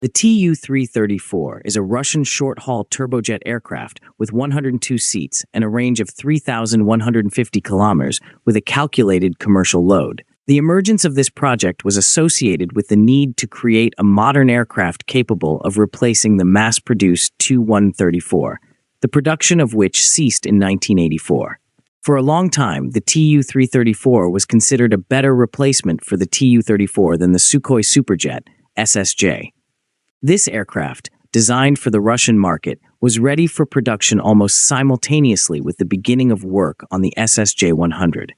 The Tu-334 is a Russian short-haul turbojet aircraft with 102 seats and a range of 3,150 kilometers with a calculated commercial load. The emergence of this project was associated with the need to create a modern aircraft capable of replacing the mass-produced Tu-134, the production of which ceased in 1984. For a long time, the Tu-334 was considered a better replacement for the Tu-34 than the Sukhoi Superjet, SSJ. This aircraft, designed for the Russian market, was ready for production almost simultaneously with the beginning of work on the SSJ-100.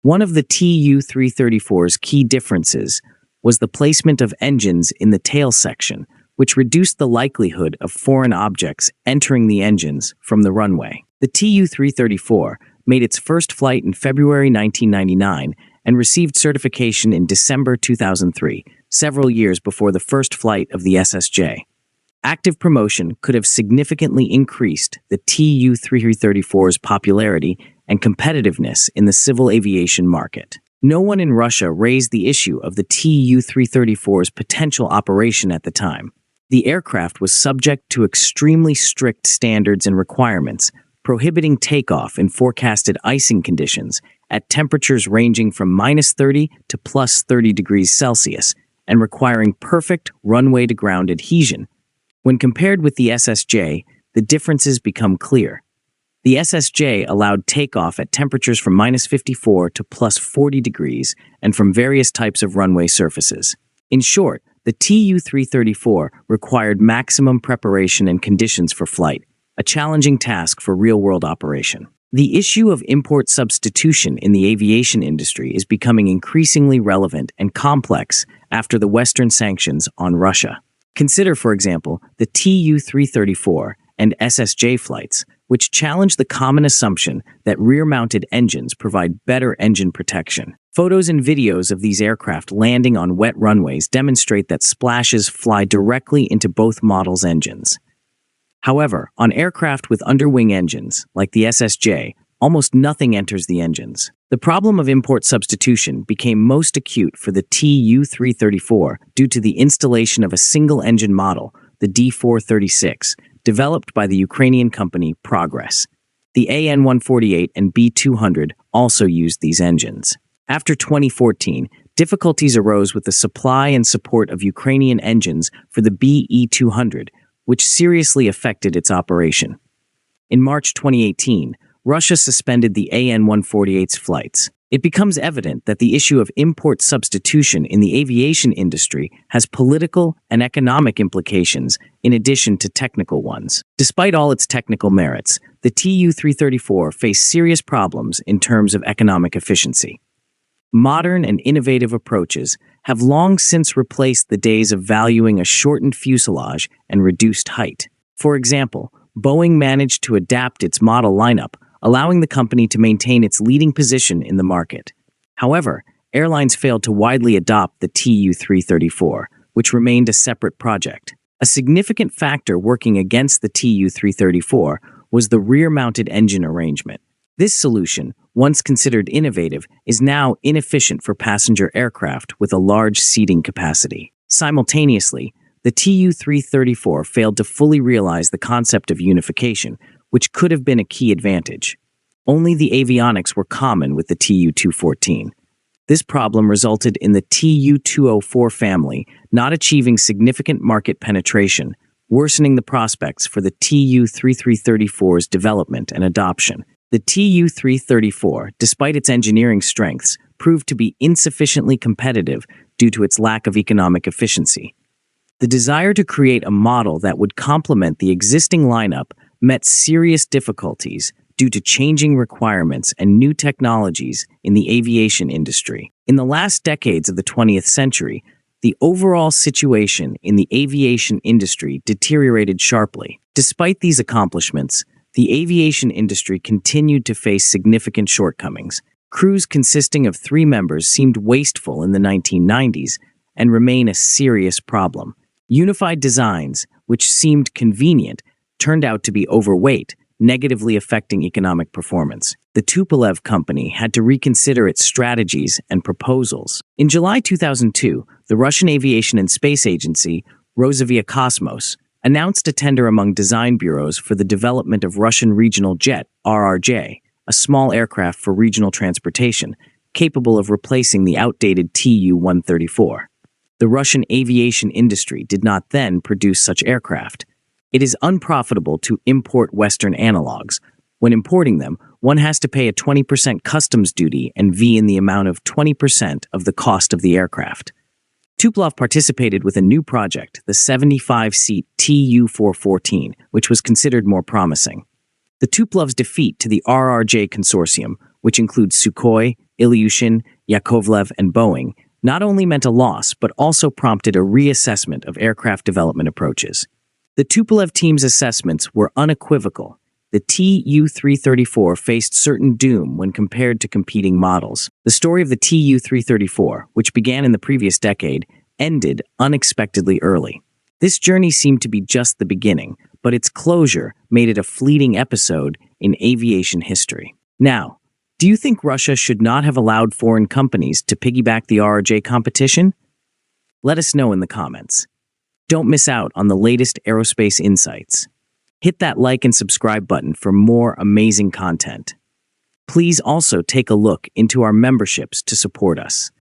One of the Tu-334's key differences was the placement of engines in the tail section, which reduced the likelihood of foreign objects entering the engines from the runway. The Tu-334 made its first flight in February 1999 and received certification in December 2003, several years before the first flight of the SSJ. Active promotion could have significantly increased the Tu-334's popularity and competitiveness in the civil aviation market. No one in Russia raised the issue of the Tu-334's potential operation at the time. The aircraft was subject to extremely strict standards and requirements, prohibiting takeoff in forecasted icing conditions at temperatures ranging from -30 to +30 degrees Celsius, and requiring perfect runway-to-ground adhesion. When compared with the SSJ, the differences become clear. The SSJ allowed takeoff at temperatures from -54 to +40 degrees and from various types of runway surfaces. In short, the Tu-334 required maximum preparation and conditions for flight, a challenging task for real-world operation. The issue of import substitution in the aviation industry is becoming increasingly relevant and complex after the Western sanctions on Russia. Consider, for example, the Tu-334 and SSJ flights, which challenge the common assumption that rear-mounted engines provide better engine protection. Photos and videos of these aircraft landing on wet runways demonstrate that splashes fly directly into both models' engines. However, on aircraft with underwing engines, like the SSJ, almost nothing enters the engines. The problem of import substitution became most acute for the Tu-334 due to the installation of a single-engine model, the D436, developed by the Ukrainian company Progress. The AN-148 and B-200 also used these engines. After 2014, difficulties arose with the supply and support of Ukrainian engines for the BE-200, which seriously affected its operation. In March 2018, Russia suspended the AN-148's flights. It becomes evident that the issue of import substitution in the aviation industry has political and economic implications in addition to technical ones. Despite all its technical merits, the Tu-334 faced serious problems in terms of economic efficiency. Modern and innovative approaches have long since replaced the days of valuing a shortened fuselage and reduced height. For example, Boeing managed to adapt its model lineup, allowing the company to maintain its leading position in the market. However, airlines failed to widely adopt the Tu-334, which remained a separate project. A significant factor working against the Tu-334 was the rear-mounted engine arrangement. This solution, once considered innovative, is now inefficient for passenger aircraft with a large seating capacity. Simultaneously, the Tu-334 failed to fully realize the concept of unification, which could have been a key advantage. Only the avionics were common with the Tu-214. This problem resulted in the Tu-204 family not achieving significant market penetration, worsening the prospects for the Tu-334's development and adoption. The Tu-334, despite its engineering strengths, proved to be insufficiently competitive due to its lack of economic efficiency. The desire to create a model that would complement the existing lineup met serious difficulties due to changing requirements and new technologies in the aviation industry. In the last decades of the 20th century, the overall situation in the aviation industry deteriorated sharply. Despite these accomplishments, the aviation industry continued to face significant shortcomings. Crews consisting of 3 members seemed wasteful in the 1990s and remain a serious problem. Unified designs, which seemed convenient, turned out to be overweight, negatively affecting economic performance. The Tupolev company had to reconsider its strategies and proposals. In July 2002, the Russian Aviation and Space Agency Rozavia Cosmos, announced a tender among design bureaus for the development of Russian Regional Jet, RRJ, a small aircraft for regional transportation, capable of replacing the outdated Tu-134. The Russian aviation industry did not then produce such aircraft. It is unprofitable to import Western analogs. When importing them, one has to pay a 20% customs duty and V in the amount of 20% of the cost of the aircraft. Tupolev participated with a new project, the 75-seat Tu-414, which was considered more promising. The Tupolev's defeat to the RRJ consortium, which includes Sukhoi, Ilyushin, Yakovlev, and Boeing, not only meant a loss but also prompted a reassessment of aircraft development approaches. The Tupolev team's assessments were unequivocal. The Tu-334 faced certain doom when compared to competing models. The story of the Tu-334, which began in the previous decade, ended unexpectedly early. This journey seemed to be just the beginning, but its closure made it a fleeting episode in aviation history. Now, do you think Russia should not have allowed foreign companies to piggyback the RRJ competition? Let us know in the comments. Don't miss out on the latest aerospace insights. Hit that like and subscribe button for more amazing content. Please also take a look into our memberships to support us.